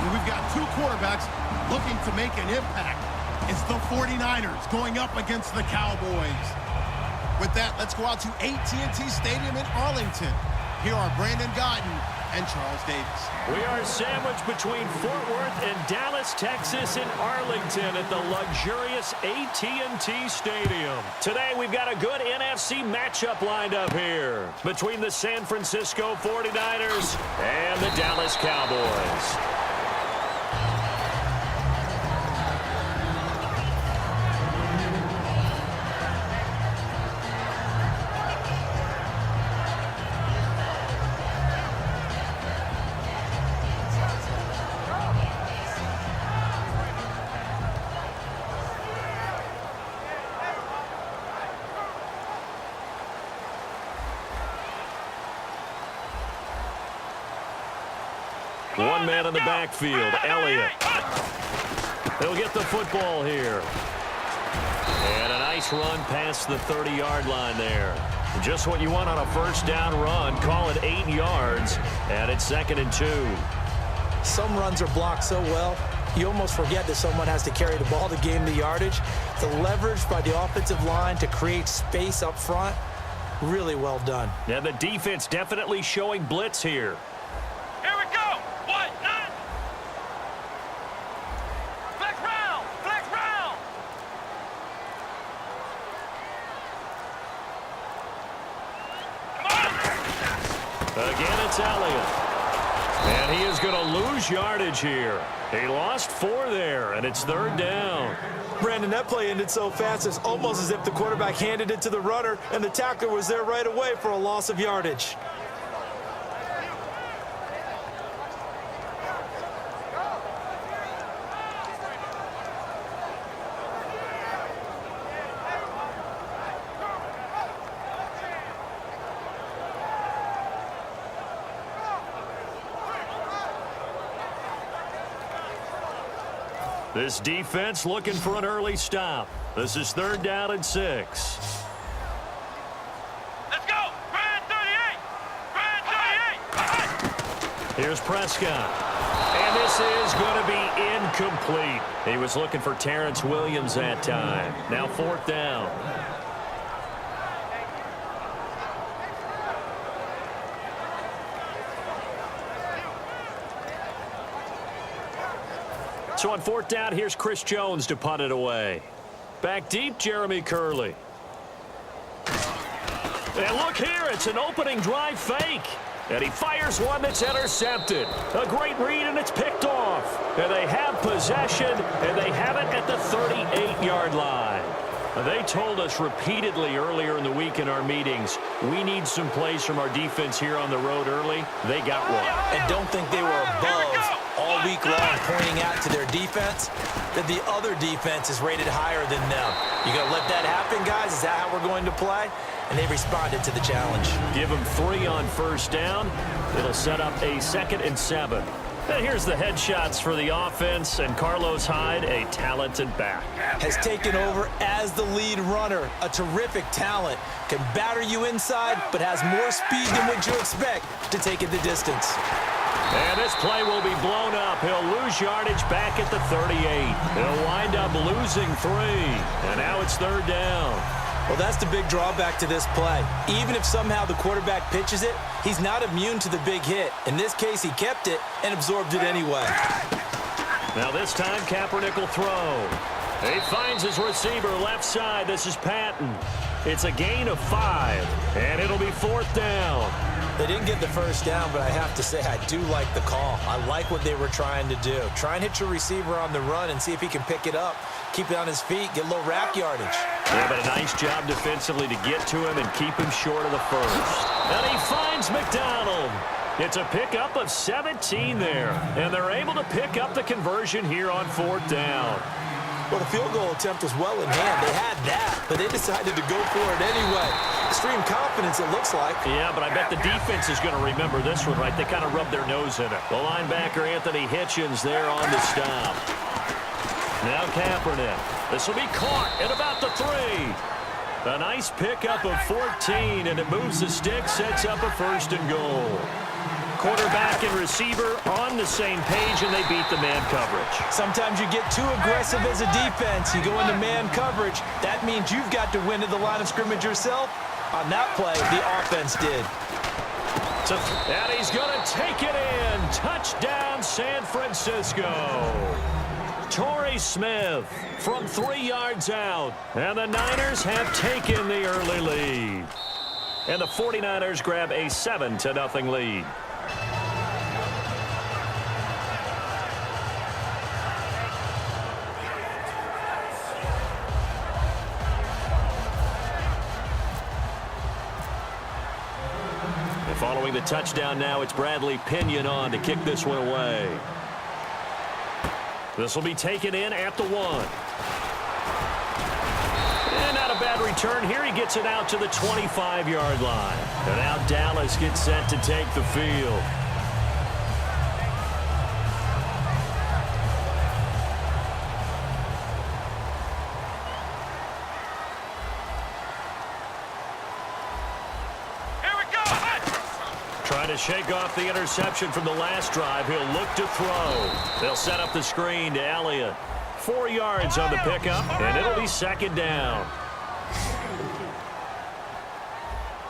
And we've got two quarterbacks looking to make an impact. It's the 49ers going up against the Cowboys. With that, let's go out to AT&T Stadium in Arlington. Here are Brandon Gaudin and Charles Davis. We are sandwiched between Fort Worth and Dallas, Texas in Arlington at the luxurious AT&T Stadium. Today we've got a good NFC matchup lined up here between the San Francisco 49ers and the Dallas Cowboys. One man in the backfield, Elliott. He'll get the football here. And a nice run past the 30-yard line there. Just what you want on a first down run. Call it 8 yards, and it's 2nd and 2. Some runs are blocked so well, you almost forget that someone has to carry the ball to gain the yardage. The leverage by the offensive line to create space up front, really well done. Yeah, the defense definitely showing blitz here. Again, it's Elliott. And he is going to lose yardage here. He lost 4 there, and it's 3rd down. Brandon, that play ended so fast, it's almost as if the quarterback handed it to the runner, and the tackler was there right away for a loss of yardage. This defense looking for an early stop. This is 3rd down and 6. Let's go! Brand 38! Brand 38! Here's Prescott. And this is going to be incomplete. He was looking for Terrence Williams that time. Now 4th down. So on 4th down, here's Chris Jones to punt it away. Back deep, Jeremy Curley. And look here, it's an opening drive fake. And he fires one that's intercepted. A great read, and it's picked off. And they have possession, and they have it at the 38-yard line. They told us repeatedly earlier in the week in our meetings, we need some plays from our defense here on the road early. They got one. And don't think they were above all week long pointing out to their defense that the other defense is rated higher than them. You going to let that happen, guys? Is that how we're going to play? And they responded to the challenge. Give them 3 on 1st down. It'll set up a 2nd and 7. And here's the headshots for the offense, and Carlos Hyde, a talented back. Has taken over as the lead runner. A terrific talent. Can batter you inside, but has more speed than what you expect to take it the distance. And this play will be blown up. He'll lose yardage back at the 38. He'll wind up losing 3. And now it's 3rd down. Well, that's the big drawback to this play. Even if somehow the quarterback pitches it, he's not immune to the big hit. In this case, he kept it and absorbed it anyway. Now this time, Kaepernick will throw. He finds his receiver left side. This is Patton. It's a gain of 5, and it'll be 4th down. They didn't get the first down, but I have to say I do like the call. I like what they were trying to do. Try and hit your receiver on the run and see if he can pick it up. Keep it on his feet, get a little rack yardage. Yeah, but a nice job defensively to get to him and keep him short of the first. And he finds McDonald. It's a pickup of 17 there, and they're able to pick up the conversion here on 4th down. Well, the field goal attempt was well in hand. They had that, but they decided to go for it anyway. Extreme confidence, it looks like. Yeah, but I bet the defense is going to remember this one, right? They kind of rubbed their nose in it. The linebacker, Anthony Hitchens, there on the stop. Now Kaepernick. This will be caught at about the 3. A nice pickup of 14, and it moves the stick, sets up a 1st and goal. Quarterback and receiver on the same page, and they beat the man coverage. Sometimes you get too aggressive as a defense. You go into man coverage. That means you've got to win at the line of scrimmage yourself. On that play, the offense did. And he's going to take it in. Touchdown, San Francisco. Torrey Smith from 3 yards out. And the Niners have taken the early lead. And the 49ers grab a 7-0 lead. And following the touchdown now, it's Bradley Pinion on to kick this one away. This will be taken in at the 1. And not a bad return here. He gets it out to the 25-yard line. And now Dallas gets set to take the field. Trying to shake off the interception from the last drive. He'll look to throw. They'll set up the screen to Elliott. 4 yards on the pickup, and it'll be second down.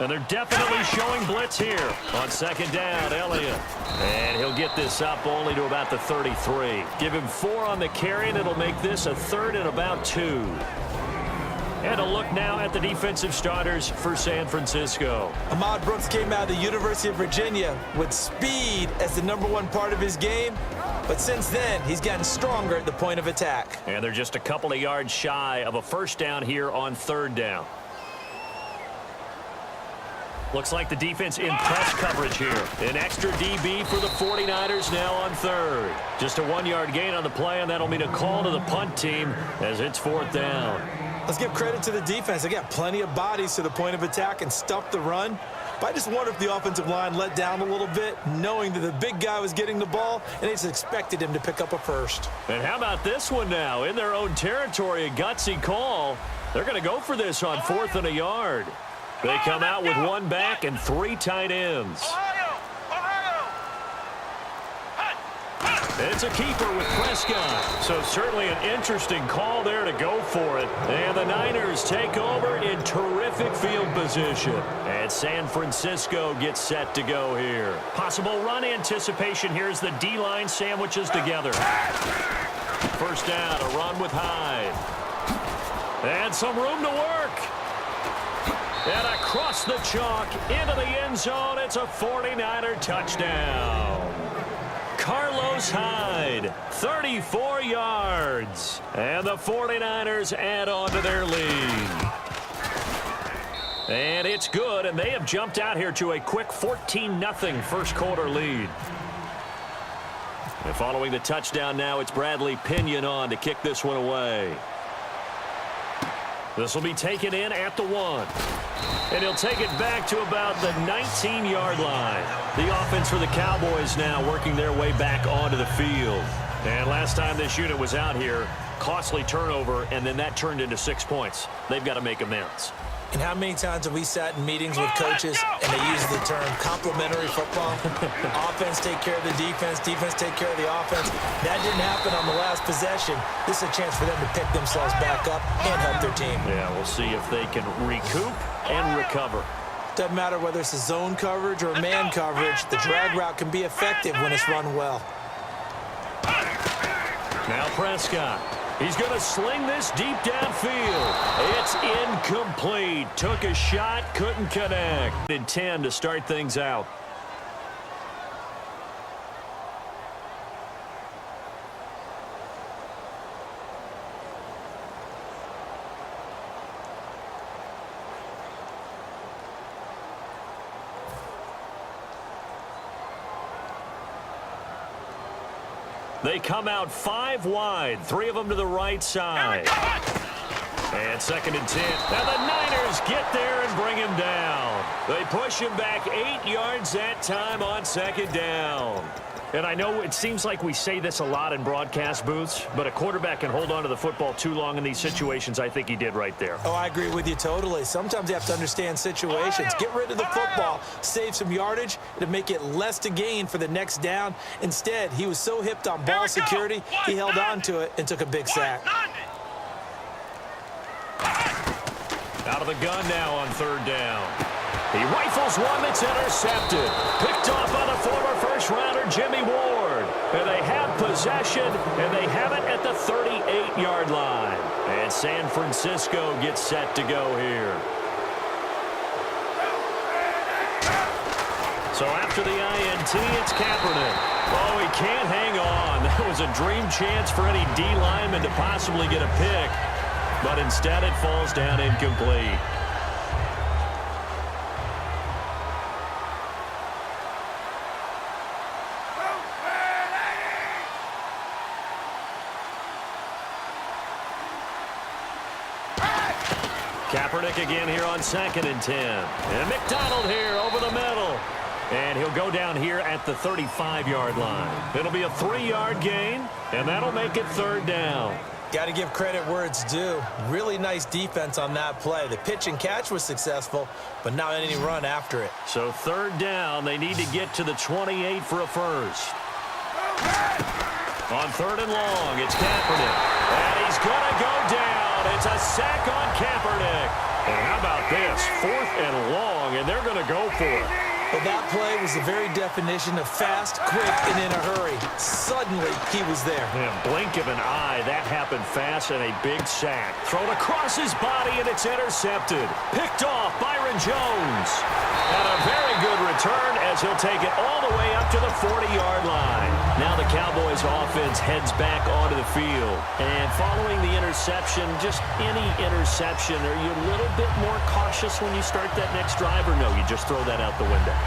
And they're definitely showing blitz here on second down, Elliott. And he'll get this up only to about the 33. Give him 4 on the carry, and it'll make this a 3rd and about 2. And a look now at the defensive starters for San Francisco. Ahmad Brooks came out of the University of Virginia with speed as the #1 part of his game. But since then, he's gotten stronger at the point of attack. And they're just a couple of yards shy of a first down here on 3rd down. Looks like the defense in press coverage here. An extra DB for the 49ers now on 3rd. Just a 1-yard gain on the play, and that'll mean a call to the punt team as it's 4th down. Let's give credit to the defense. They got plenty of bodies to the point of attack and stuffed the run. But I just wonder if the offensive line let down a little bit, knowing that the big guy was getting the ball, and they just expected him to pick up a first. And how about this one now? In their own territory, a gutsy call. They're going to go for this on 4th and a yard. They come out with 1 back and 3 tight ends. It's a keeper with Prescott. So certainly an interesting call there to go for it. And the Niners take over in terrific field position. And San Francisco gets set to go here. Possible run anticipation here as the D-line sandwiches together. First down, a run with Hyde. And some room to work. And across the chalk into the end zone. It's a 49er touchdown. Carlos Hyde, 34 yards. And the 49ers add on to their lead. And it's good, and they have jumped out here to a quick 14-0 first quarter lead. And following the touchdown now, it's Bradley Pinion on to kick this one away. This will be taken in at the 1. And he'll take it back to about the 19-yard line. The offense for the Cowboys now working their way back onto the field. And last time this unit was out here, costly turnover, and then that turned into 6 points. They've got to make amends. And how many times have we sat in meetings with coaches and they use the term complementary football? Offense take care of the defense, defense take care of the offense. That didn't happen on the last possession. This is a chance for them to pick themselves back up and help their team. Yeah, we'll see if they can recoup and recover. Doesn't matter whether it's a zone coverage or man coverage, the drag route can be effective when it's run well. Now Prescott. He's going to sling this deep downfield. It's incomplete. Took a shot, couldn't connect. Did 10 to start things out. They come out 5 wide, 3 of them to the right side. And 2nd and 10. And the Niners get there and bring him down. They push him back 8 yards that time on 2nd down. And I know it seems like we say this a lot in broadcast booths, but a quarterback can hold on to the football too long in these situations. I think he did right there. Oh, I agree with you totally. Sometimes you have to understand situations. Get rid of the football, save some yardage, to make it less to gain for the next down. Instead, he was so hipped on ball security, he held on to it and took a big sack. Out of the gun now on third down. He rifles one that's intercepted. Picked off by the former first-rounder Jimmy Ward. And they have possession, and they have it at the 38-yard line. And San Francisco gets set to go here. So after the INT, it's Kaepernick. Oh, he can't hang on. That was a dream chance for any D lineman to possibly get a pick. But instead, it falls down incomplete. Kaepernick again here on 2nd and 10. And McDonald here over the middle. And he'll go down here at the 35-yard line. It'll be a 3-yard gain, and that'll make it third down. Got to give credit where it's due. Really nice defense on that play. The pitch and catch was successful, but not any run after it. So third down, they need to get to the 28 for a first. On third and long, it's Kaepernick. And he's going to go down. It's a sack on Kaepernick. And how about this? 4th and long, and they're going to go for it. Well, that play was the very definition of fast, quick, and in a hurry. Suddenly, he was there. Yeah, blink of an eye. That happened fast and a big sack. Thrown across his body, and it's intercepted. Picked off Byron Jones. And a very good return as he'll take it all the way up to the 40-yard line. Now the Cowboys offense heads back onto the field. And following the interception, just any interception, are you a little bit more cautious when you start that next drive, or no, you just throw that out the window?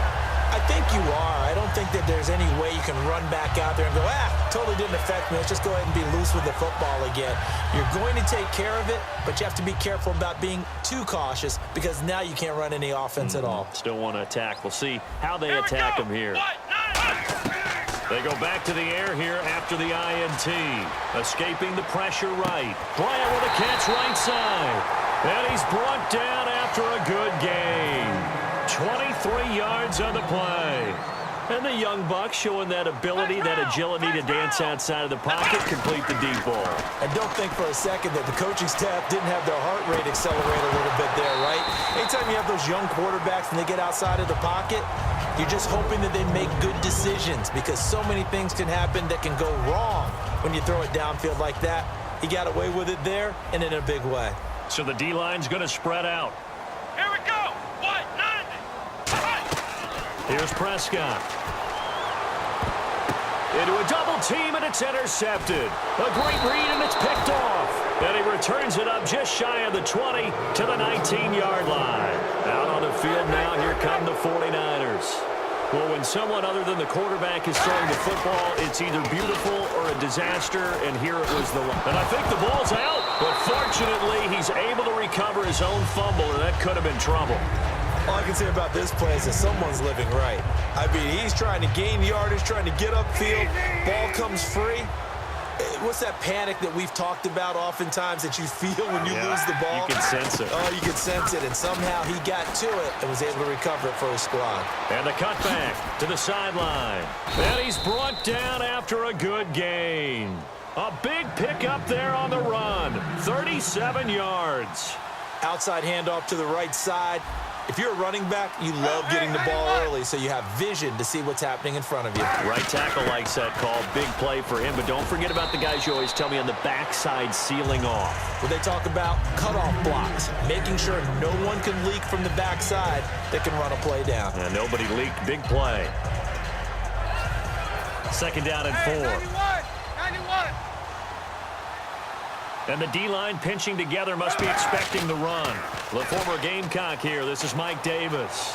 I think you are. I don't think that there's any way you can run back out there and go, totally didn't affect me. Let's just go ahead and be loose with the football again. You're going to take care of it, but you have to be careful about being too cautious because now you can't run any offense at all. Still want to attack. We'll see how they attack him here. They go back to the air here after the INT. Escaping the pressure right. Bryant with a catch right side. And he's brought down after a good game. 23 yards on the play. And the young buck showing that ability, that agility to dance outside of the pocket, complete the deep ball. And don't think for a second that the coaching staff didn't have their heart rate accelerate a little bit there, right? Anytime you have those young quarterbacks and they get outside of the pocket, you're just hoping that they make good decisions because so many things can happen that can go wrong when you throw it downfield like that. He got away with it there and in a big way. So the D-line's going to spread out. Here we go. What? 90. Here's Prescott. Into a double team, and it's intercepted. A great read, and it's picked off. And he returns it up just shy of the 20 to the 19-yard line. Out on the field now, here come the 49ers. Well, when someone other than the quarterback is throwing the football, it's either beautiful or a disaster, and here it was the one. And I think the ball's out, but fortunately, he's able to recover his own fumble, and that could have been trouble. All I can say about this play is that someone's living right. I mean, he's trying to gain yardage, trying to get upfield. Ball comes free. What's that panic that we've talked about oftentimes that you feel when you lose the ball? You can sense it. Oh, you can sense it. And somehow he got to it and was able to recover it for his squad. And the cutback to the sideline. And he's brought down after a good gain. A big pickup there on the run. 37 yards. Outside handoff to the right side. If you're a running back, you love getting the ball early so you have vision to see what's happening in front of you. Right tackle likes that call. Big play for him. But don't forget about the guys you always tell me on the backside sealing off. When they talk about cutoff blocks, making sure no one can leak from the backside that can run a play down. And nobody leaked. Big play. 2nd down and 4. 91. And the D-line pinching together must be expecting the run. The former Gamecock here. This is Mike Davis.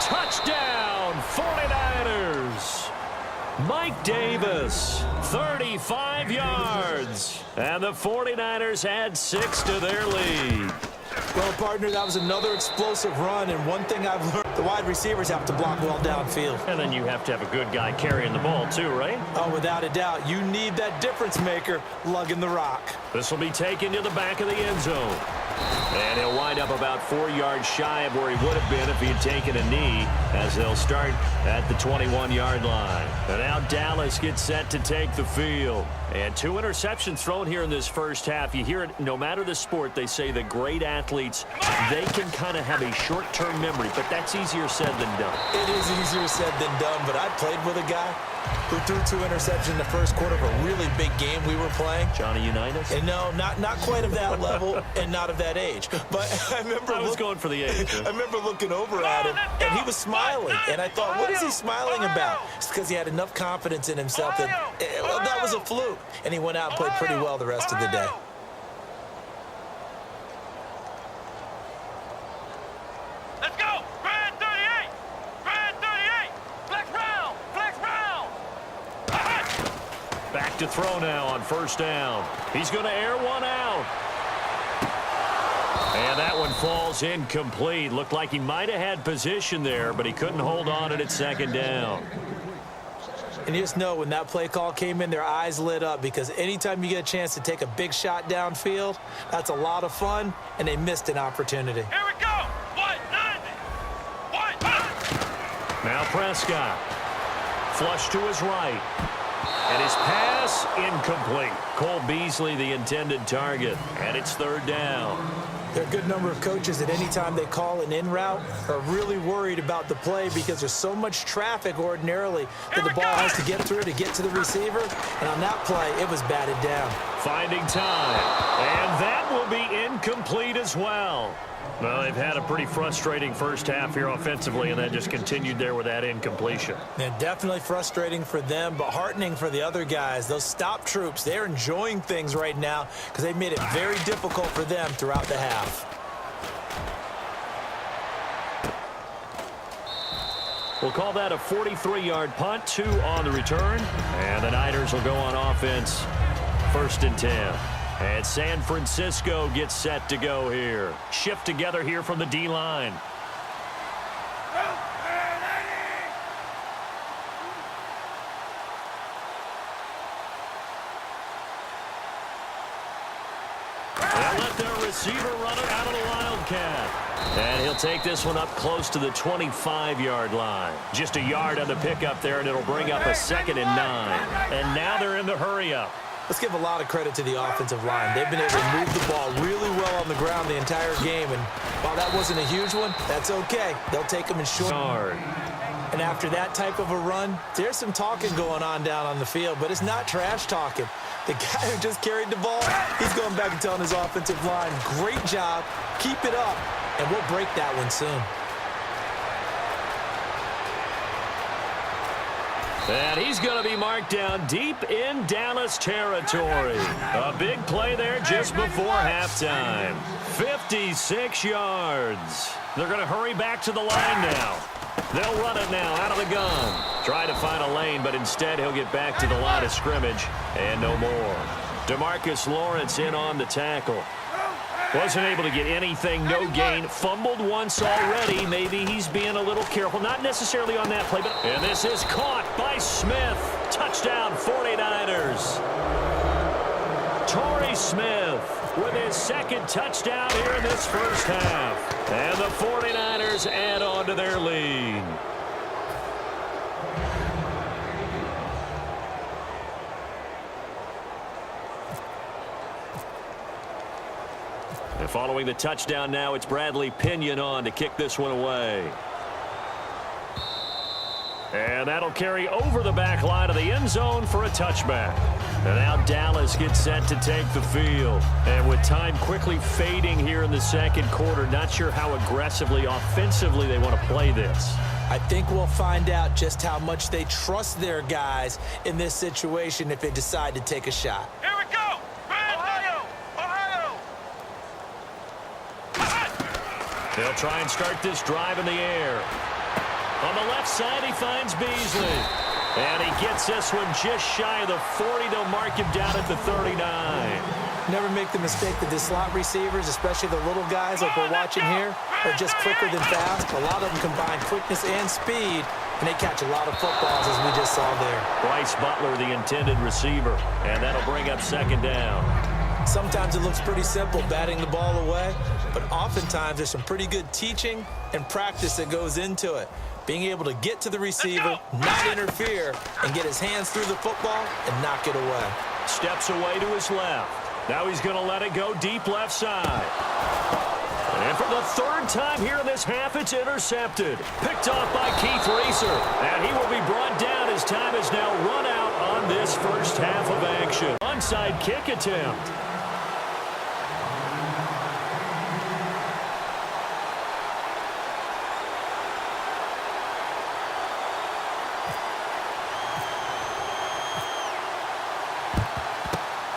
Touchdown, 49ers. Mike Davis, 35 yards. And the 49ers add 6 to their lead. Well, partner, that was another explosive run, and one thing I've learned, the wide receivers have to block well downfield. And then you have to have a good guy carrying the ball too, right? Oh, without a doubt. You need that difference maker lugging the rock. This will be taken to the back of the end zone. And he'll wind up about 4 yards shy of where he would have been if he had taken a knee, as they'll start at the 21-yard line. And now Dallas gets set to take the field. And 2 interceptions thrown here in this first half. You hear it, no matter the sport, they say the great athletes, they can kind of have a short-term memory, but that's easier said than done. It is easier said than done, but I played with a guy who threw 2 interceptions in the first quarter of a really big game we were playing. Johnny Unitas? And no, not quite of that level and not of that age. But I remember I was going for the age. I remember looking over at him, and he was smiling. And I thought, what is he smiling about? It's because he had enough confidence in himself that, well, that was a fluke. And he went out and played pretty well the rest of the day. Let's go! Brad 38! Brad 38! Flex round! Flex round! Back to throw now on first down. He's going to air one out. And that one falls incomplete. Looked like he might have had position there, but he couldn't hold on at second down. And you just know when that play call came in, their eyes lit up, because anytime you get a chance to take a big shot downfield, that's a lot of fun, and they missed an opportunity. Here we go! 190! 190! Now Prescott. Flush to his right. And his pass incomplete. Cole Beasley the intended target. And it's third down. There are a good number of coaches that any time they call an in route are really worried about the play, because there's so much traffic ordinarily that the ball has to get through to get to the receiver. And on that play, it was batted down. Finding time. And that will be incomplete as well. Well, they've had a pretty frustrating first half here offensively, and that just continued there with that incompletion. And definitely frustrating for them, but heartening for the other guys. Those stop troops, they're enjoying things right now because they've made it very difficult for them throughout the half. We'll call that a 43-yard punt, 2 on the return. And the Niners will go on offense, 1st and 10. And San Francisco gets set to go here. Shift together here from the D-line. They'll let their receiver run it out of the Wildcat. And he'll take this one up close to the 25-yard line. Just a yard on the pickup there, and it'll bring up a 2nd and 9. And now they're in the hurry-up. Let's give a lot of credit to the offensive line. They've been able to move the ball really well on the ground the entire game. And while that wasn't a huge one, that's okay. They'll take them in short. And after that type of a run, there's some talking going on down on the field, but it's not trash talking. The guy who just carried the ball, he's going back and telling his offensive line, great job, keep it up, and we'll break that one soon. And he's going to be marked down deep in Dallas territory. A big play there just before halftime. 56 yards. They're going to hurry back to the line now. They'll run it now out of the gun. Try to find a lane, but instead he'll get back to the line of scrimmage and no more. DeMarcus Lawrence in on the tackle. Wasn't able to get anything, no gain. Fumbled once already. Maybe he's being a little careful. Not necessarily on that play, but... And this is caught by Smith. Touchdown, 49ers. Torrey Smith with his 2nd touchdown here in this first half. And the 49ers add on to their lead. And following the touchdown now, it's Bradley Pinion on to kick this one away. And that'll carry over the back line of the end zone for a touchback. And now Dallas gets set to take the field. And with time quickly fading here in the second quarter, not sure how aggressively, offensively they want to play this. I think we'll find out just how much they trust their guys in this situation if they decide to take a shot. Here we go! Ohio! Ohio! They'll try and start this drive in the air. On the left side, he finds Beasley. And he gets this one just shy of the 40. They'll mark him down at the 39. Never make the mistake that the slot receivers, especially the little guys like we're watching here, are just quicker than fast. A lot of them combine quickness and speed, and they catch a lot of footballs, as we just saw there. Bryce Butler, the intended receiver, and that'll bring up second down. Sometimes it looks pretty simple, batting the ball away, but oftentimes there's some pretty good teaching and practice that goes into it. Being able to get to the receiver, not interfere, and get his hands through the football and knock it away. Steps away to his left. Now he's going to let it go deep left side. And for the third time here in this half, it's intercepted. Picked off by Keith Racer. And he will be brought down as time is now run out on this first half of action. Onside kick attempt.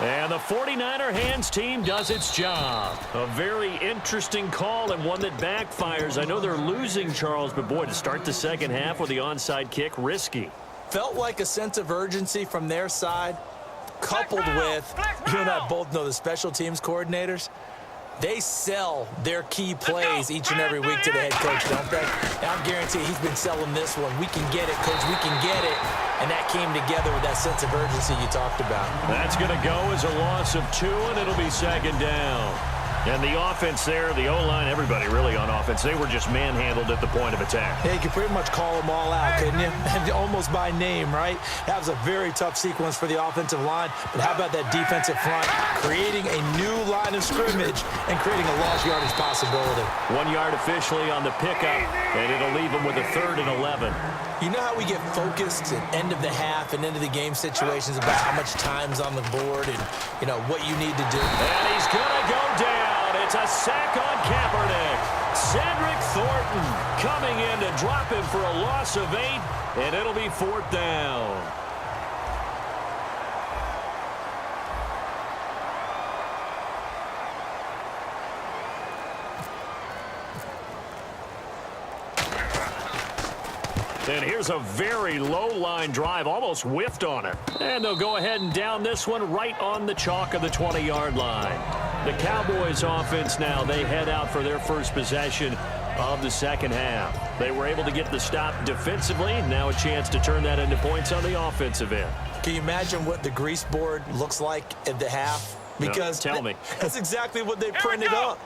And the 49er hands team does its job. A very interesting call and one that backfires. I know they're losing, Charles, but boy, to start the second half with the onside kick, risky. Felt like a sense of urgency from their side, coupled with, you and I both know the special teams coordinators, they sell their key plays each and every week to the head coach, don't they? And I'm guaranteed he's been selling this one. We can get it, coach. We can get it. And that came together with that sense of urgency you talked about. That's going to go as a loss of 2, and it'll be second down. And the offense there, the O-line, everybody really on offense, they were just manhandled at the point of attack. Yeah, you could pretty much call them all out, couldn't you? And almost by name, right? That was a very tough sequence for the offensive line. But how about that defensive front creating a new line of scrimmage and creating a lost yardage possibility? 1 yard officially on the pickup, and it'll leave them with a 3rd and 11. You know how we get focused at end of the half and end of the game situations about how much time's on the board and, you know, what you need to do? And he's going to go down. It's a sack on Kaepernick. Cedric Thornton coming in to drop him for a loss of 8, and it'll be 4th down. And here's a very low line drive, almost whiffed on it. And they'll go ahead and down this one right on the chalk of the 20-yard line. The Cowboys offense now, they head out for their first possession of the second half. They were able to get the stop defensively. Now a chance to turn that into points on the offensive end. Can you imagine what the grease board looks like at the half? Because no, tell me. That's exactly what they printed up.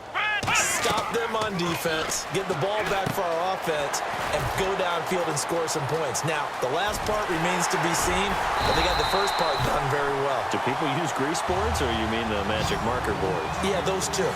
Stop them on defense, get the ball back for our offense, and go downfield and score some points. Now, the last part remains to be seen, but they got the first part done very well. Do people use grease boards, or you mean the magic marker boards? Yeah, those two.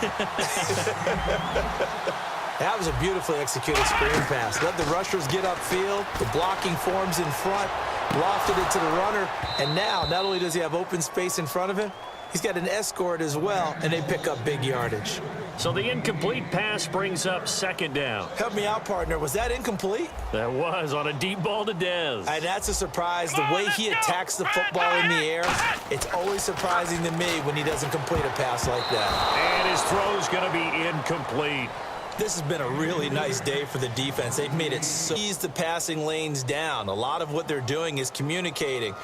That was a beautifully executed screen pass. Let the rushers get upfield. The blocking forms in front, lofted it to the runner, and now, not only does he have open space in front of him, he's got an escort as well, and they pick up big yardage. So the incomplete pass brings up second down. Help me out, partner. Was that incomplete? That was on a deep ball to Dez. And that's a surprise. The way he attacks the football in the air, it's always surprising to me when he doesn't complete a pass like that. And his throw's going to be incomplete. This has been a really nice day for the defense. They've made it so easy the passing lanes down. A lot of what they're doing is communicating.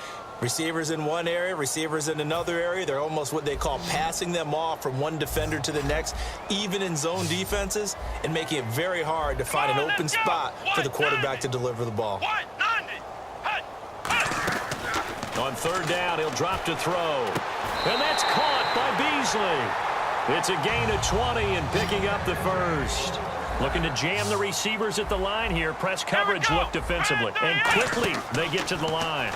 Receivers in one area, receivers in another area. They're almost what they call passing them off from one defender to the next, even in zone defenses, and making it very hard to find an open spot for the quarterback to deliver the ball. On third down, he'll drop to throw. And that's caught by Beasley. It's a gain of 20 and picking up the first. Looking to jam the receivers at the line here. Press coverage look defensively. And quickly they get to the line.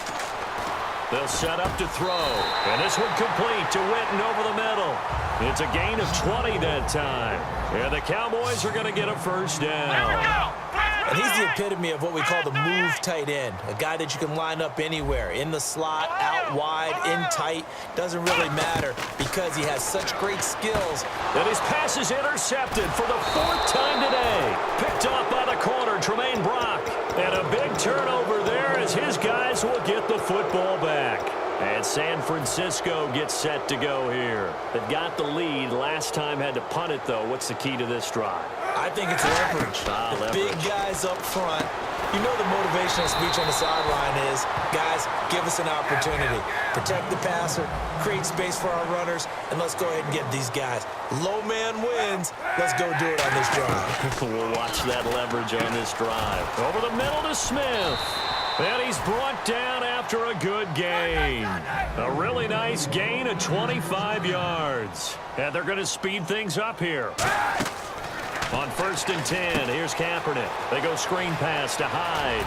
They'll set up to throw. And this one complete to Witten over the middle. It's a gain of 20 that time. And the Cowboys are going to get a first down. And he's the epitome of what we call the move tight end. A guy that you can line up anywhere. In the slot, out wide, in tight. Doesn't really matter because he has such great skills. And his pass is intercepted for the 4th time today. Picked off by the corner, Tremaine Brock. And a big turnover there as his guys will get the football back. And San Francisco gets set to go here. They've got the lead. Last time had to punt it, though. What's the key to this drive? I think it's leverage. Leverage. Big guys up front You know the motivational speech on the sideline is, guys, give us an opportunity. Protect the passer, create space for our runners, and let's go ahead and get these guys. Low man wins. Let's go do it on this drive. We'll watch that leverage on this drive. Over the middle to Smith. And he's brought down after a good gain. A really nice gain of 25 yards. And they're going to speed things up here. On 1st and 10, here's Kaepernick. They go screen pass to Hyde.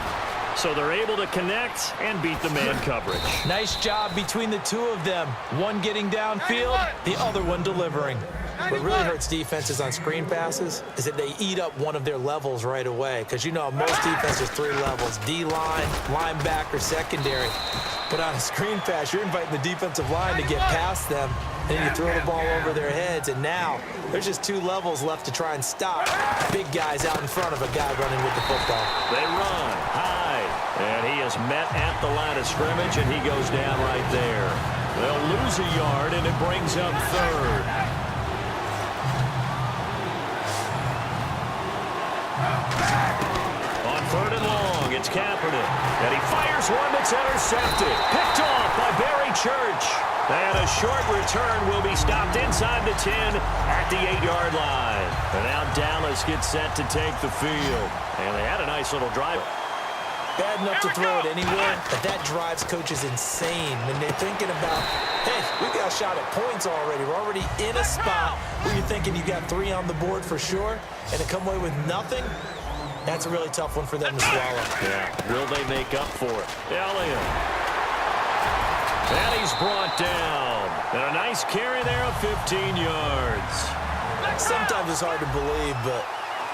So they're able to connect and beat the man coverage. Nice job between the two of them. One getting downfield, the other one delivering. What really hurts defenses on screen passes is that they eat up one of their levels right away. Because you know most defenses 3 levels, D-line, linebacker, secondary. But on a screen pass, you're inviting the defensive line to get past them, and then you throw the ball over their heads, and now there's just 2 levels left to try and stop big guys out in front of a guy running with the football. They run high, and he is met at the line of scrimmage, and he goes down right there. They'll lose a yard, and it brings up 3rd. On 3rd and long, it's Kaepernick, and he fires one that's intercepted. Picked off by Barry Church. And a short return will be stopped inside the 10 at the 8-yard line. And now Dallas gets set to take the field. And they had a nice little drive. Bad enough to throw it anywhere, but that drives coaches insane when they're thinking about, hey, we got a shot at points already. We're already in a spot where you're thinking you got 3 on the board for sure, and to come away with nothing, that's a really tough one for them to swallow. Yeah, will they make up for it? Elliott. And he's brought down. And a nice carry there of 15 yards. Sometimes it's hard to believe, but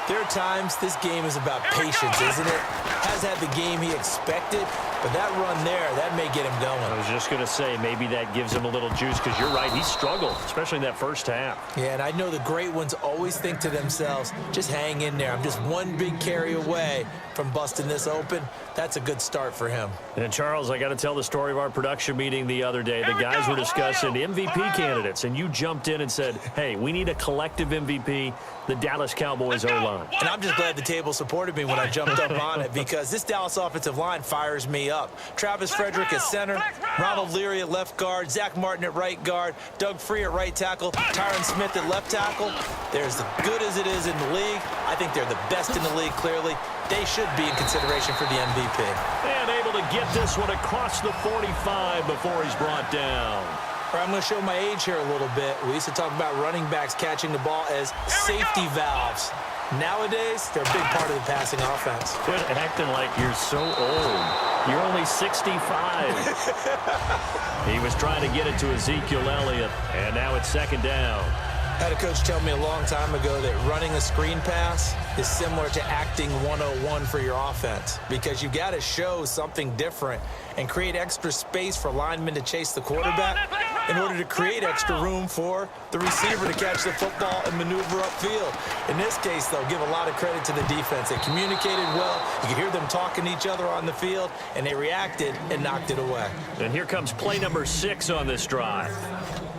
there are times this game is about patience, isn't it? Has had the game he expected, but that run there, that may get him going. I was just going to say, maybe that gives him a little juice, because you're right, he struggled, especially in that first half. Yeah, and I know the great ones always think to themselves, just hang in there. I'm just one big carry away from busting this open. That's a good start for him. And Charles, I got to tell the story of our production meeting the other day. The guys were discussing MVP candidates, and you jumped in and said, hey, we need a collective MVP, the Dallas Cowboys O-line. And I'm just glad the table supported me when I jumped up on it, because this Dallas offensive line fires me up. Travis Frederick at center, Ronald Leary at left guard, Zach Martin at right guard, Doug Free at right tackle, Tyron Smith at left tackle. They're as good as it is in the league. I think they're the best in the league, clearly. They should be in consideration for the MVP. And able to get this one across the 45 before he's brought down. All right, I'm going to show my age here a little bit. We used to talk about running backs catching the ball as safety valves. Nowadays, they're a big part of the passing offense. Quit acting like you're so old. You're only 65. He was trying to get it to Ezekiel Elliott, and now it's 2nd down. I had a coach tell me a long time ago that running a screen pass is similar to acting 101 for your offense, because you got to show something different and create extra space for linemen to chase the quarterback in order to create extra room for the receiver to catch the football and maneuver upfield. In this case, though, give a lot of credit to the defense. They communicated well. You could hear them talking to each other on the field, and they reacted and knocked it away. And here comes play number 6 on this drive.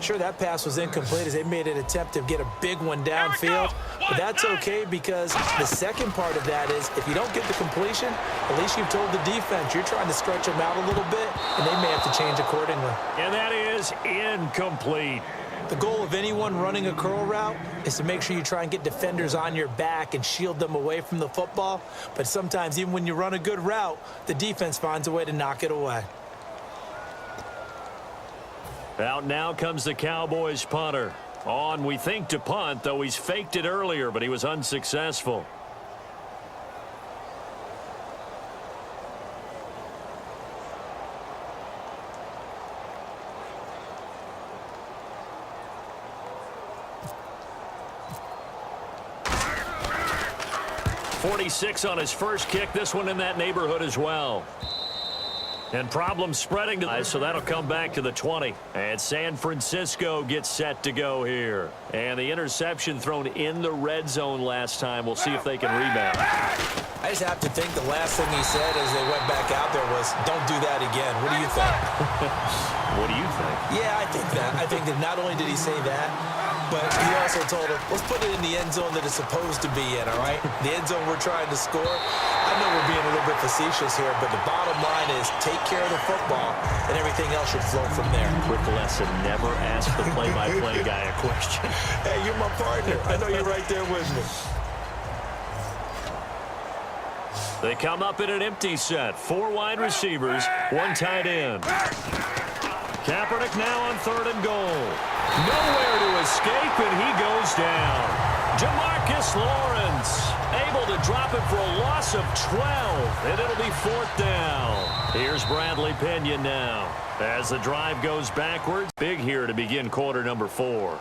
Sure, that pass was incomplete as they made an attempt to get a big one downfield, but that's okay, because the second part of that is if you don't get the completion, at least you've told the defense you're trying to stretch them out a little bit, and they may have to change accordingly. And that is incomplete. The goal of anyone running a curl route is to make sure you try and get defenders on your back and shield them away from the football, but sometimes even when you run a good route, the defense finds a way to knock it away. Out now comes the Cowboys punter. On, we think, to punt, though he's faked it earlier, but he was unsuccessful. .46 on his first kick. This one in that neighborhood as well. And problems spreading to so that'll come back to the 20. And San Francisco gets set to go here. And the interception thrown in the red zone last time. We'll see if they can rebound. I just have to think the last thing he said as they went back out there was, don't do that again. What do you think? What do you think? Yeah, I think that. I think that not only did he say that, but he also told him, let's put it in the end zone that it's supposed to be in, all right? The end zone we're trying to score. I know we're being a little bit facetious here, but the bottom line is take care of the football, and everything else should flow from there. Quick lesson, never ask the play-by-play guy a question. Hey, you're my partner. I know you're right there with me. They come up in an empty set. 4 wide receivers, 1 tight end. Kaepernick now on 3rd and goal. Nowhere to escape, and he goes down. Jamarcus Lawrence able to drop it for a loss of 12, and it'll be 4th down. Here's Bradley Pinion now. As the drive goes backwards, big here to begin quarter number 4.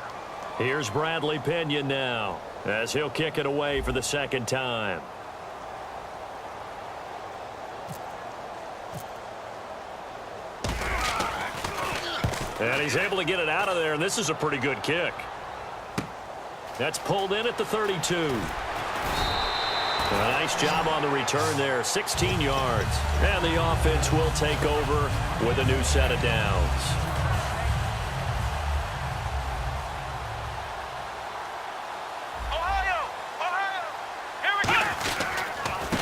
Here's Bradley Pinion now, as he'll kick it away for the 2nd time. And he's able to get it out of there, and this is a pretty good kick. That's pulled in at the 32. A nice job on the return there, 16 yards. And the offense will take over with a new set of downs.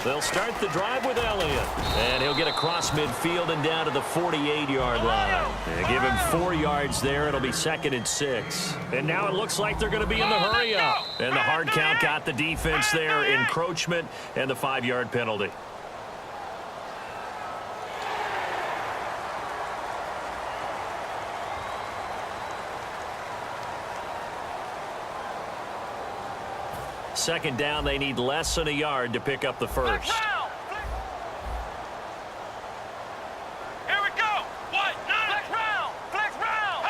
They'll start the drive with Elliott. And he'll get across midfield and down to the 48-yard line. And give him 4 yards there. It'll be 2nd and 6. And now it looks like they're going to be in the hurry-up. And the hard count got the defense there. Encroachment and the 5-yard penalty. Second down, they need less than a yard to pick up the first. Here we go. What? Flex round. Flex round.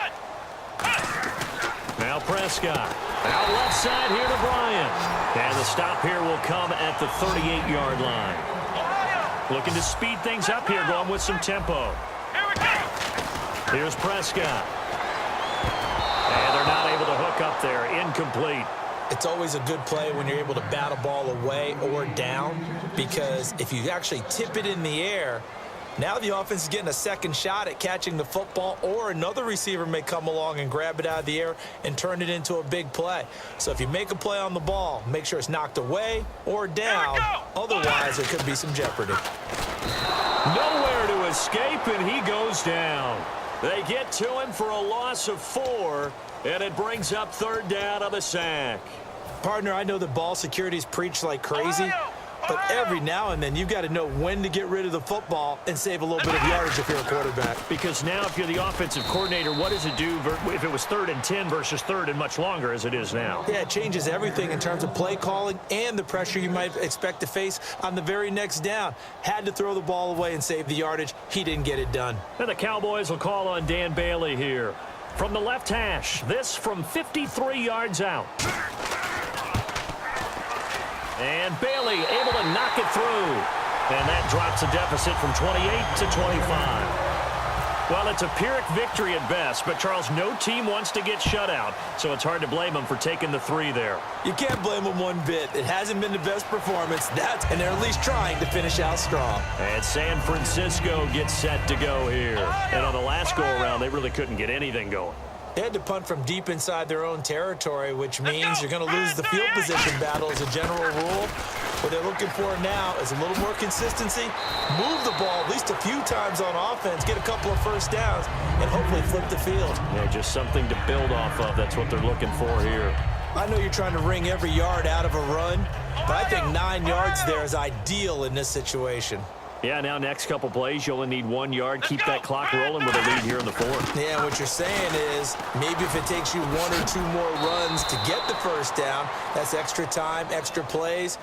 Now Prescott. Out left side here to Bryant. And the stop here will come at the 38-yard line. Looking to speed things up here, going with some tempo. Here we go. Here's Prescott. And they're not able to hook up there. Incomplete. It's always a good play when you're able to bat a ball away or down, because if you actually tip it in the air, now the offense is getting a second shot at catching the football, or another receiver may come along and grab it out of the air and turn it into a big play. So if you make a play on the ball, make sure it's knocked away or down. Otherwise, there could be some jeopardy. Nowhere to escape, and he goes down. They get to him for a loss of 4, and it brings up 3rd down on the sack. Partner, I know that ball security is preached like crazy, but every now and then you've got to know when to get rid of the football and save a little bit of yardage if you're a quarterback. Because now if you're the offensive coordinator, what does it do if it was 3rd and 10 versus 3rd and much longer as it is now? Yeah, it changes everything in terms of play calling and the pressure you might expect to face on the very next down. Had to throw the ball away and save the yardage. He didn't get it done. And the Cowboys will call on Dan Bailey here. From the left hash, this from 53 yards out. And Bailey able to knock it through. And that drops a deficit from 28 to 25. Well, it's a Pyrrhic victory at best, but Charles, no team wants to get shut out, so it's hard to blame them for taking the 3 there. You can't blame them one bit. It hasn't been the best performance, and they're at least trying to finish out strong. And San Francisco gets set to go here. And on the last go-around, they really couldn't get anything going. They had to punt from deep inside their own territory, which means you're going to lose the field position battle as a general rule. What they're looking for now is a little more consistency, move the ball at least a few times on offense, get a couple of first downs, and hopefully flip the field. Yeah, just something to build off of. That's what they're looking for here. I know you're trying to wring every yard out of a run, but I think 9 yards there is ideal in this situation. Yeah, now next couple plays, you only need 1 yard. Keep that clock rolling with a lead here in the 4th. Yeah, what you're saying is maybe if it takes you 1 or 2 more runs to get the first down, that's extra time, extra plays.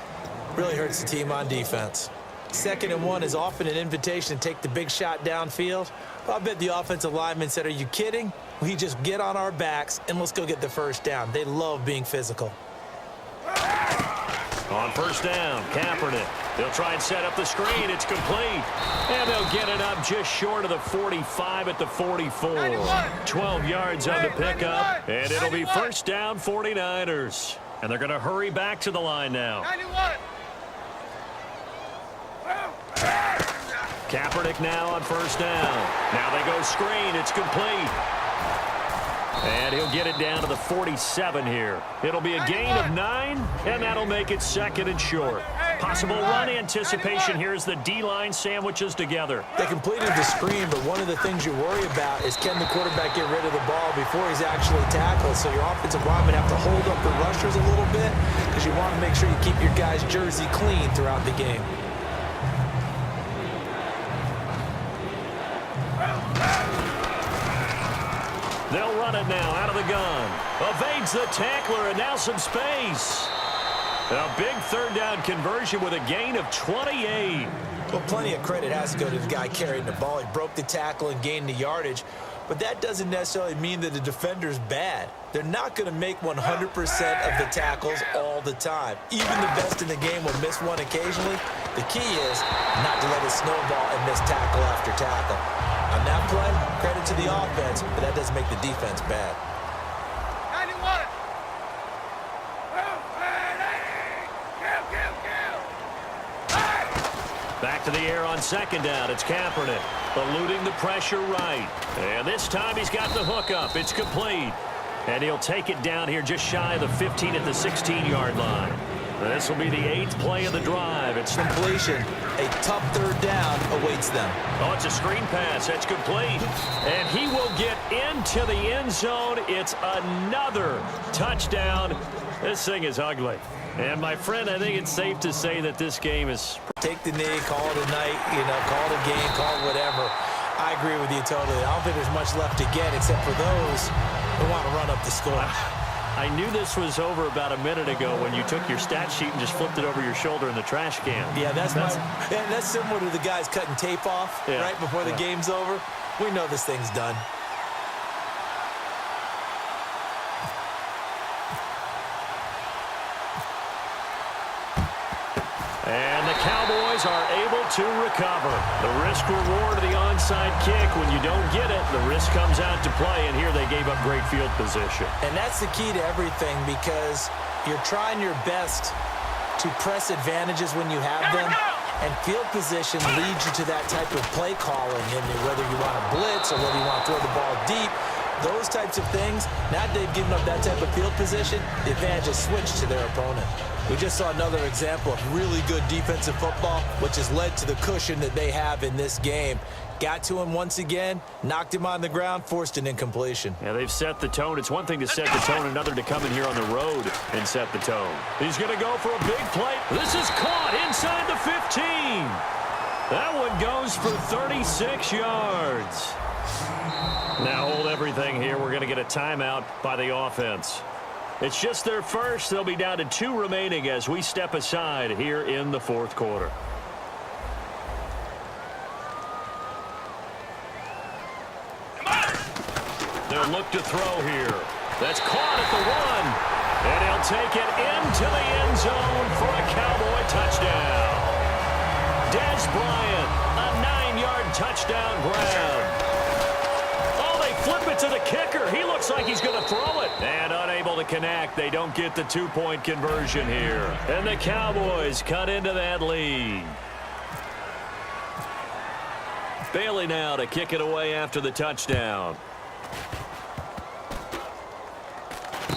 Really hurts the team on defense. 2nd and 1 is often an invitation to take the big shot downfield. I bet the offensive lineman said, are you kidding? We just get on our backs and let's go get the first down. They love being physical. On first down, Kaepernick. They'll try and set up the screen. It's complete. And they'll get it up just short of the 45 at the 44. 12 yards on the pickup. And it'll be first down 49ers. And they're going to hurry back to the line now. Kaepernick now on first down. Now they go screen. It's complete. And he'll get it down to the 47 here. It'll be a gain of 9, and that'll make it 2nd and short. Possible run anticipation here as the D-line sandwiches together. They completed the screen, but one of the things you worry about is can the quarterback get rid of the ball before he's actually tackled. So your offensive linemen have to hold up the rushers a little bit because you want to make sure you keep your guys' jersey clean throughout the game. They'll run it now out of the gun. Evades the tackler, and now some space. A big 3rd down conversion with a gain of 28. Well, plenty of credit has to go to the guy carrying the ball. He broke the tackle and gained the yardage. But that doesn't necessarily mean that the defender's bad. They're not going to make 100% of the tackles all the time. Even the best in the game will miss one occasionally. The key is not to let it snowball and miss tackle after tackle. On that play, credit to the offense, but that doesn't make the defense bad. 91. Back to the air on 2nd down. It's Kaepernick eluding the pressure right. And this time he's got the hook up. It's complete. And he'll take it down here just shy of the 15 at the 16-yard line. This will be the 8th play of the drive. It's Completion. A tough 3rd down awaits them. Oh, it's a screen pass. That's complete. And he will get into the end zone. It's another touchdown. This thing is ugly. And, my friend, I think it's safe to say that this game is... Take the knee, call it a night, call it a game, call it whatever. I agree with you totally. I don't think there's much left to get except for those who want to run up the score. I knew this was over about a minute ago when you took your stat sheet and just flipped it over your shoulder in the trash can. Yeah, that's similar to the guys cutting tape off right before the game's over. We know this thing's done. And the Cowboys are able to recover. The risk-reward of the onside kick, when you don't get it, the risk comes out to play, and here they gave up great field position. And that's the key to everything because you're trying your best to press advantages when you have them, and field position leads you to that type of play calling, and whether you want to blitz or whether you want to throw the ball deep, those types of things, now that they've given up that type of field position, the advantage is switched to their opponent. We just saw another example of really good defensive football, which has led to the cushion that they have in this game. Got to him once again, knocked him on the ground, forced an incompletion. Yeah, they've set the tone. It's one thing to set the tone, another to come in here on the road and set the tone. He's going to go for a big play. This is caught inside the 15. That one goes for 36 yards. Now hold everything here. We're going to get a timeout by the offense. It's just their first. They'll be down to 2 remaining as we step aside here in the 4th quarter. They'll look to throw here. That's caught at the 1. And he'll take it into the end zone for a Cowboy touchdown. Dez Bryant, a 9-yard touchdown grab. Flip it to the kicker. He looks like he's going to throw it. And unable to connect. They don't get the 2-point conversion here. And the Cowboys cut into that lead. Bailey now to kick it away after the touchdown.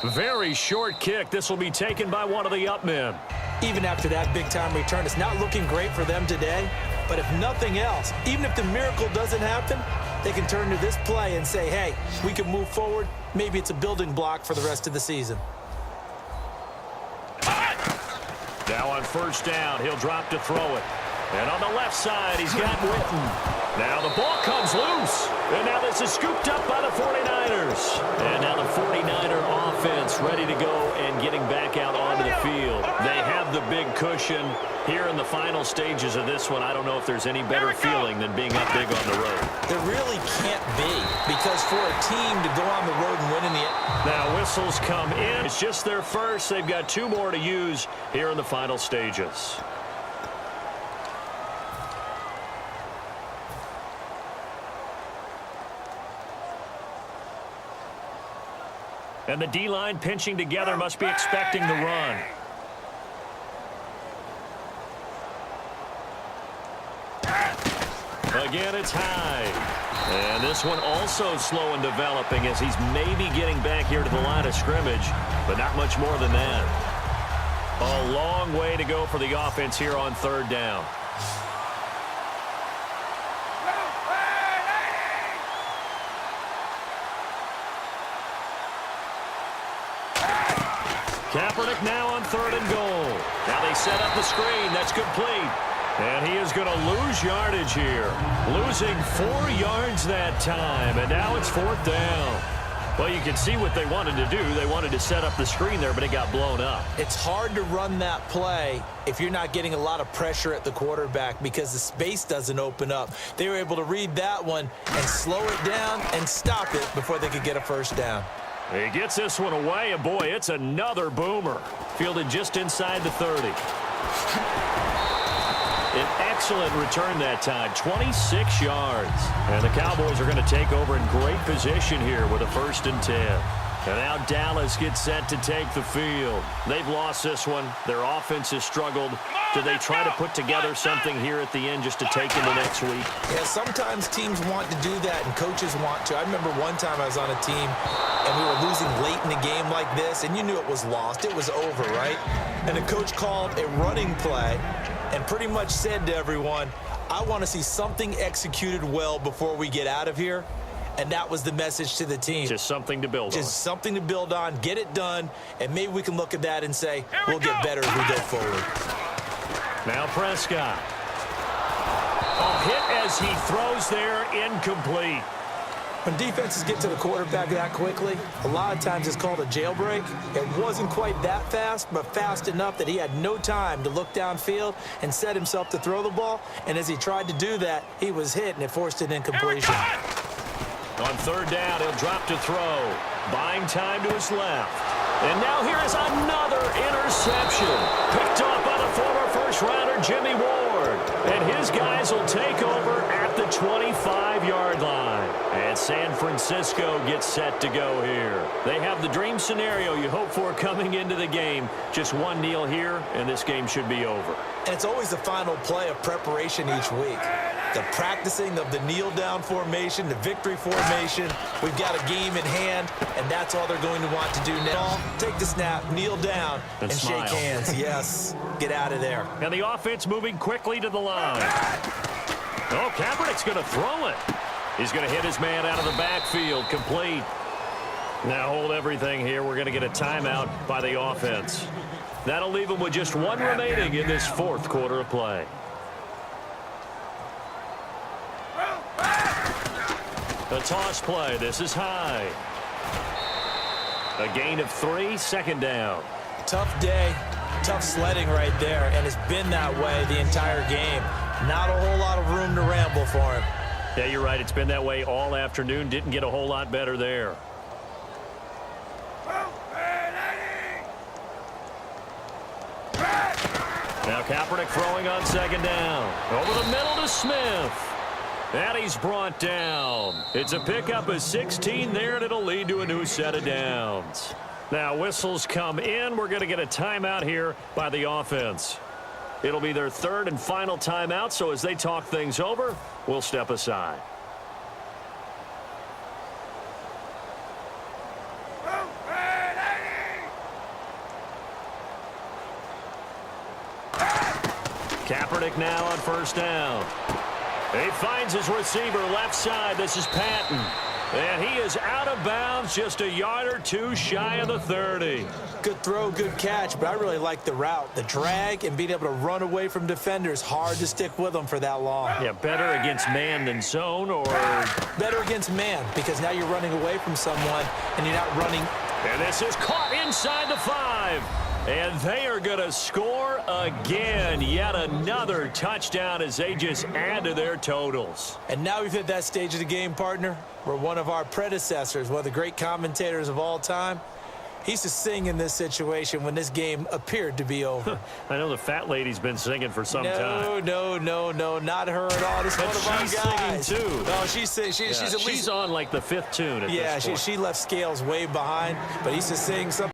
Very short kick. This will be taken by one of the up men. Even after that big-time return, it's not looking great for them today. But if nothing else, even if the miracle doesn't happen, they can turn to this play and say, hey, we can move forward. Maybe it's a building block for the rest of the season. Now on 1st down, he'll drop to throw it. And on the left side, he's got Witten. Now the ball comes loose. And now this is scooped up by the 49ers. And now the 49er offense ready to go and getting back out onto the field. They have the big cushion. Here in the final stages of this one, I don't know if there's any better feeling than being up big on the road. There really can't be, because for a team to go on the road and win in the end. Now whistles come in. It's just their first. They've got 2 more to use here in the final stages. And the D-line pinching together, must be expecting the run. Again, it's high. And this one also slow in developing as he's maybe getting back here to the line of scrimmage, but not much more than that. A long way to go for the offense here on third down. Kaepernick now on third and goal. Now they set up the screen. That's complete. And he is going to lose yardage here. Losing 4 yards that time. And now it's fourth down. Well, you can see what they wanted to do. They wanted to set up the screen there, but it got blown up. It's hard to run that play if you're not getting a lot of pressure at the quarterback because the space doesn't open up. They were able to read that one and slow it down and stop it before they could get a first down. He gets this one away, and boy, it's another boomer. Fielded just inside the 30. An excellent return that time, 26 yards. And the Cowboys are going to take over in great position here with a 1st and 10. And now Dallas gets set to take the field. They've lost this one. Their offense has struggled. Do they try to put together something here at the end just to take into next week? Yeah, sometimes teams want to do that and coaches want to. I remember one time I was on a team and we were losing late in a game like this, and you knew it was lost. It was over, right? And the coach called a running play and pretty much said to everyone, I want to see something executed well before we get out of here. And that was the message to the team. Just something to build on. Just something to build on, get it done, and maybe we can look at that and say, we'll get better as we go forward. Now Prescott. A hit as he throws there, incomplete. When defenses get to the quarterback that quickly, a lot of times it's called a jailbreak. It wasn't quite that fast, but fast enough that he had no time to look downfield and set himself to throw the ball. And as he tried to do that, he was hit, and it forced an incompletion. On third down, he'll drop to throw. Buying time to his left. And now here is another interception. Picked off by the former first-rounder Jimmy Ward. And his guys will take over at the 25-yard line. And San Francisco gets set to go here. They have the dream scenario you hope for coming into the game. Just one kneel here, and this game should be over. And it's always the final play of preparation each week. The practicing of the kneel-down formation, the victory formation. We've got a game in hand, and that's all they're going to want to do now. Take the snap, kneel down, and shake hands. Yes, get out of there. And the offense moving quickly to the line. Oh, Kaepernick's going to throw it. He's going to hit his man out of the backfield, complete. Now hold everything here. We're going to get a timeout by the offense. That'll leave them with just one remaining in this fourth quarter of play. The toss play. This is high. A gain of 3, second down. Tough day, tough sledding right there, and it's been that way the entire game. Not a whole lot of room to ramble for him. Yeah, you're right. It's been that way all afternoon. Didn't get a whole lot better there. Now Kaepernick throwing on second down. Over the middle to Smith. And he's brought down. It's a pickup of 16 there, and it'll lead to a new set of downs. Now whistles come in. We're going to get a timeout here by the offense. It'll be their third and final timeout, so as they talk things over, we'll step aside. Kaepernick now on first down. He finds his receiver left side. This is Patton. And he is out of bounds, just a yard or two shy of the 30. Good throw, good catch, but I really like the route. The drag and being able to run away from defenders, hard to stick with them for that long. Yeah, better against man than zone, or? Better against man, because now you're running away from someone and you're not running. And this is caught inside the 5. And they are going to score again. Yet another touchdown as they just add to their totals. And now we've hit that stage of the game, partner, where one of our predecessors, one of the great commentators of all time, he used to sing in this situation when this game appeared to be over. I know the fat lady's been singing for some time. No, not her at all. This is one of our guys. Singing too. No, she's at least. She's on like the 5th tune at this point. She left Scales way behind, but he used to sing something.